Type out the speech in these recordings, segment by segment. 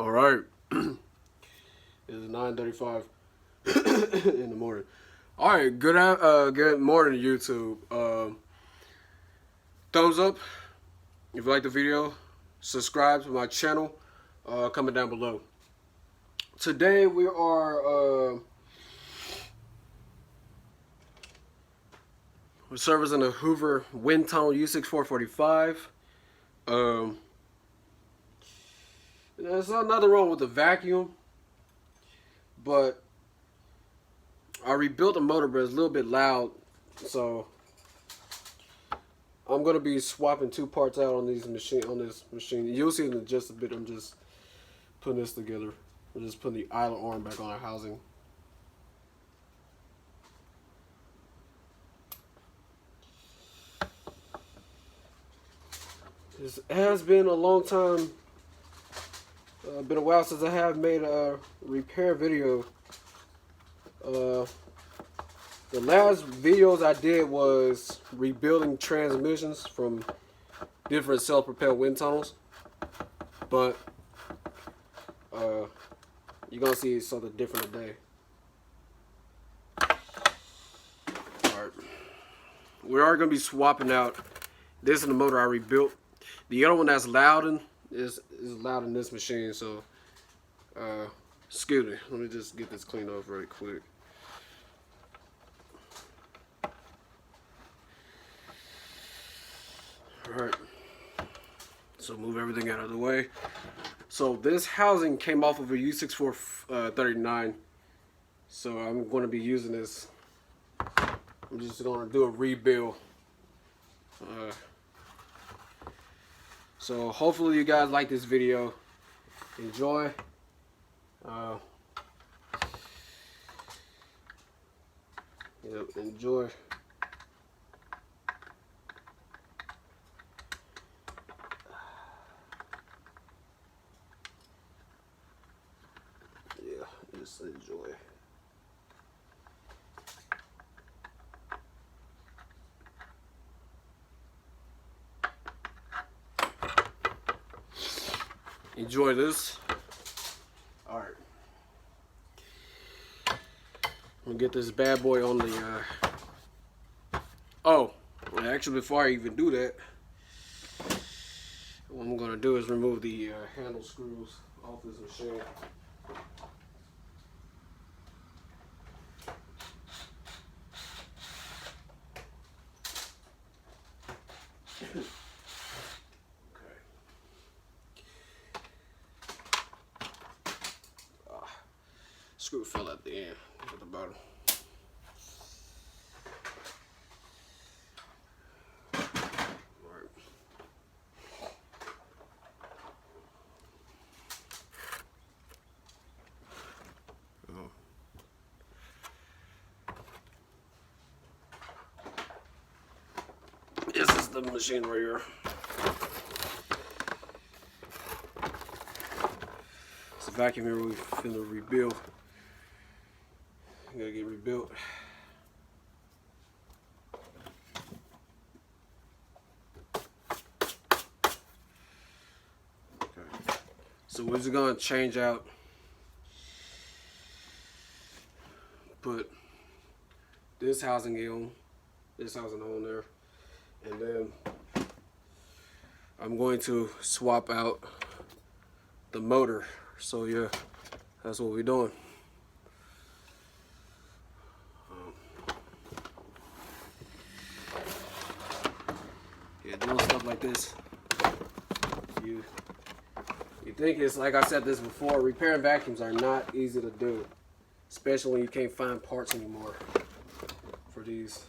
All right. It's 9:35 in the morning. All right. Good morning, YouTube. Thumbs up if you like the video. Subscribe to my channel. Comment down below. Today we are we're servicing a Hoover WindTunnel U6445. There's nothing wrong with the vacuum, but I rebuilt the motor, but it's a little bit loud, so I'm gonna be swapping two parts out on this machine. You'll see in just a bit. I'm just putting this together. I'm just putting the idler arm back on our housing. It has been a long time. Been a while since I have made a repair video. The last videos I did was rebuilding transmissions from different self-propelled wind tunnels, but you're gonna see something different today. Alright, we are gonna be swapping out. This is the motor I rebuilt. The other one that's loud is loud in this machine, so excuse me. Let me just get this cleaned up really quick. Alright, so move everything out of the way. So this housing came off of a U6439, so I'm going to be using this. I'm just going to do a rebuild. So hopefully you guys like this video. Enjoy. Enjoy. Just enjoy. Enjoy this. All right. We'll get this bad boy on the. Oh, actually, before I even do that, what I'm gonna do is remove the handle screws off this machine. Screw fell at the end, at the bottom. Alright. This is the machine right here. It's a vacuum here we're finna rebuild. Gotta get rebuilt. Okay. So we're just gonna change out, put this housing on there, and then I'm going to swap out the motor. So yeah, that's what we're doing. Doing stuff like this, you think it's, like I said this before, repairing vacuums are not easy to do, especially when you can't find parts anymore for these.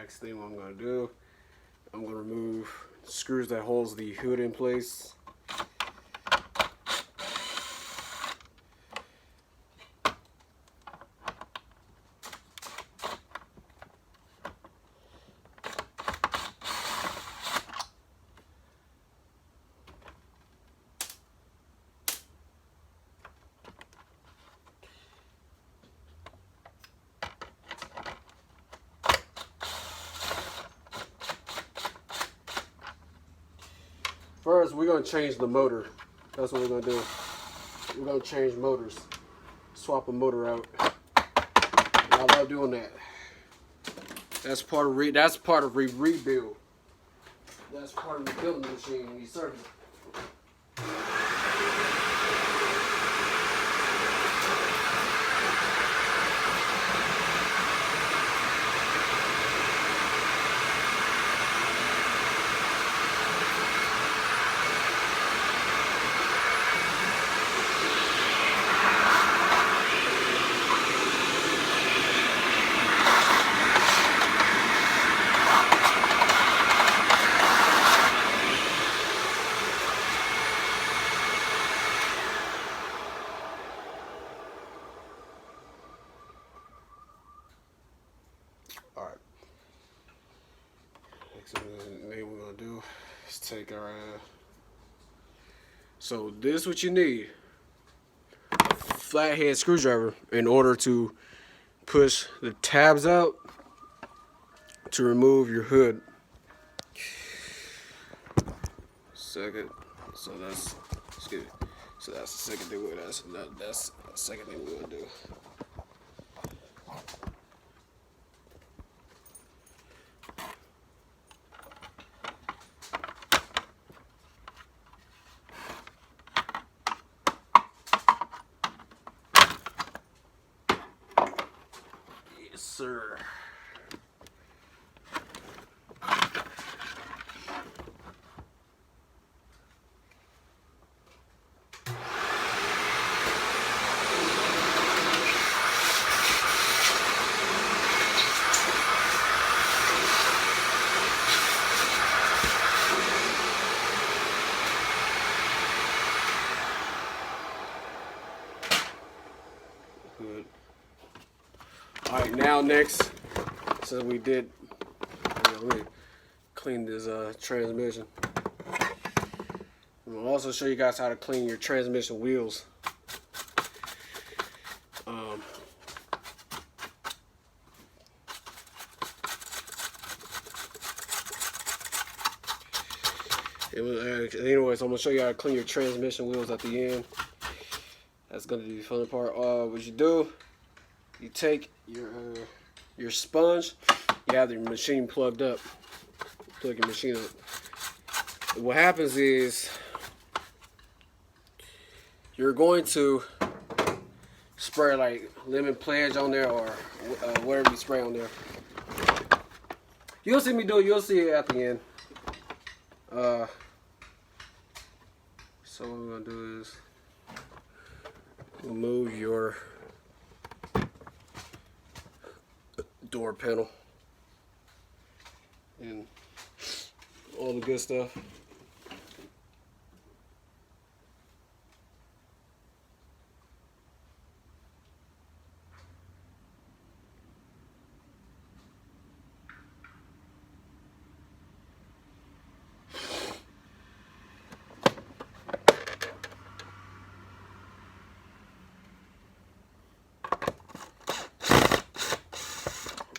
next thing I'm gonna do, I'm gonna remove the screws that holds the hood in place. First, we're gonna change the motor. That's what we're gonna do. We're gonna change motors. Swap a motor out. I love doing that. That's part of rebuild. That's part of rebuilding the machine when you service it. Alright. Next thing we're gonna do is take our so this is what you need. A flathead screwdriver in order to push the tabs out to remove your hood. Second. So that's excuse me. So that's the second thing that's the second thing we're gonna do. Yes, sir. Good. All right, now next, so we did, let me clean this transmission. We'll also show you guys how to clean your transmission wheels. Anyways, I'm gonna show you how to clean your transmission wheels at the end. That's gonna be the fun part. What you do, you take your sponge, you have your machine plugged up, plug your machine up. What happens is you're going to spray like lemon pledge on there or whatever you spray on there. You'll see me do it. You'll see it at the end. So what we're gonna do is remove your door panel and all the good stuff.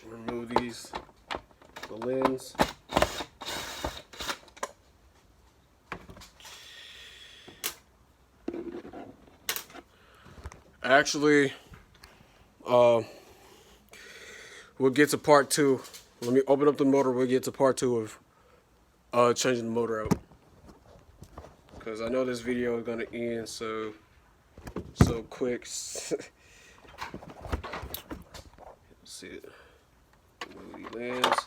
Remove the lens. Actually, we'll get to part two. Let me open up the motor. We'll get to part two of changing the motor out, because I know this video is gonna end so quick. Let's see it. Remove the lens.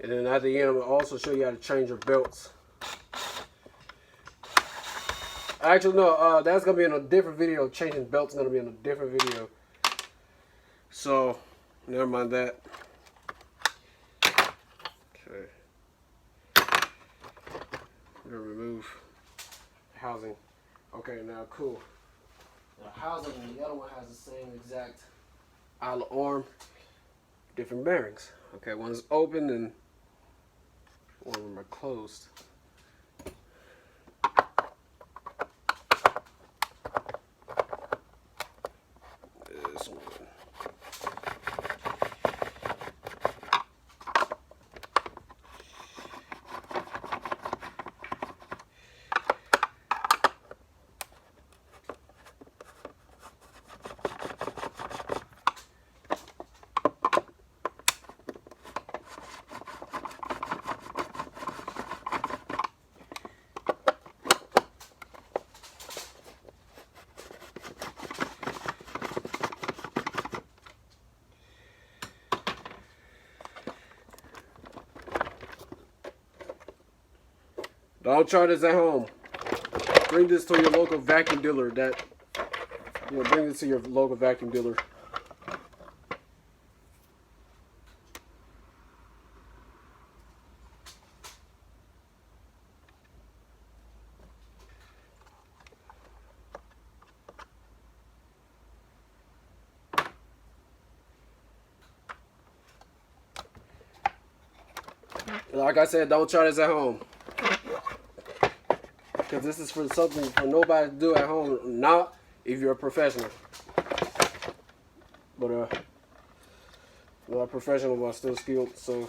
And then at the end, I'm going to also show you how to change your belts. Actually, no, that's going to be in a different video. Changing belts is going to be in a different video. So, never mind that. Okay. I'm going to remove housing. Okay, now cool. The housing and the other one has the same exact Isle of arm, different bearings. Okay, one's open and one of them are closed. This one. Don't try this at home. Bring this to your local vacuum dealer. Bring this to your local vacuum dealer. Like I said, don't try this at home. Because this is for something for nobody to do at home. Not if you're a professional. But not professional, but still skilled. So,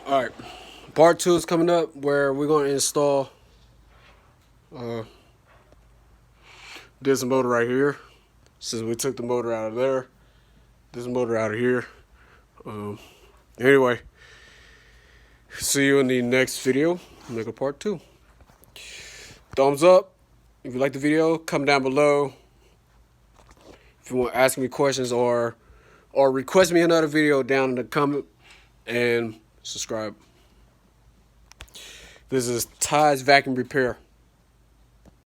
alright. Part 2 is coming up where we're going to install this motor right here. Since we took the motor out of there, this motor out of here. Anyway, see you in the next video. Make a part 2. Thumbs up if you like the video. Comment down below if you want to ask me questions or request me another video down in the comment, and subscribe. This is Ty's Vacuum Repair.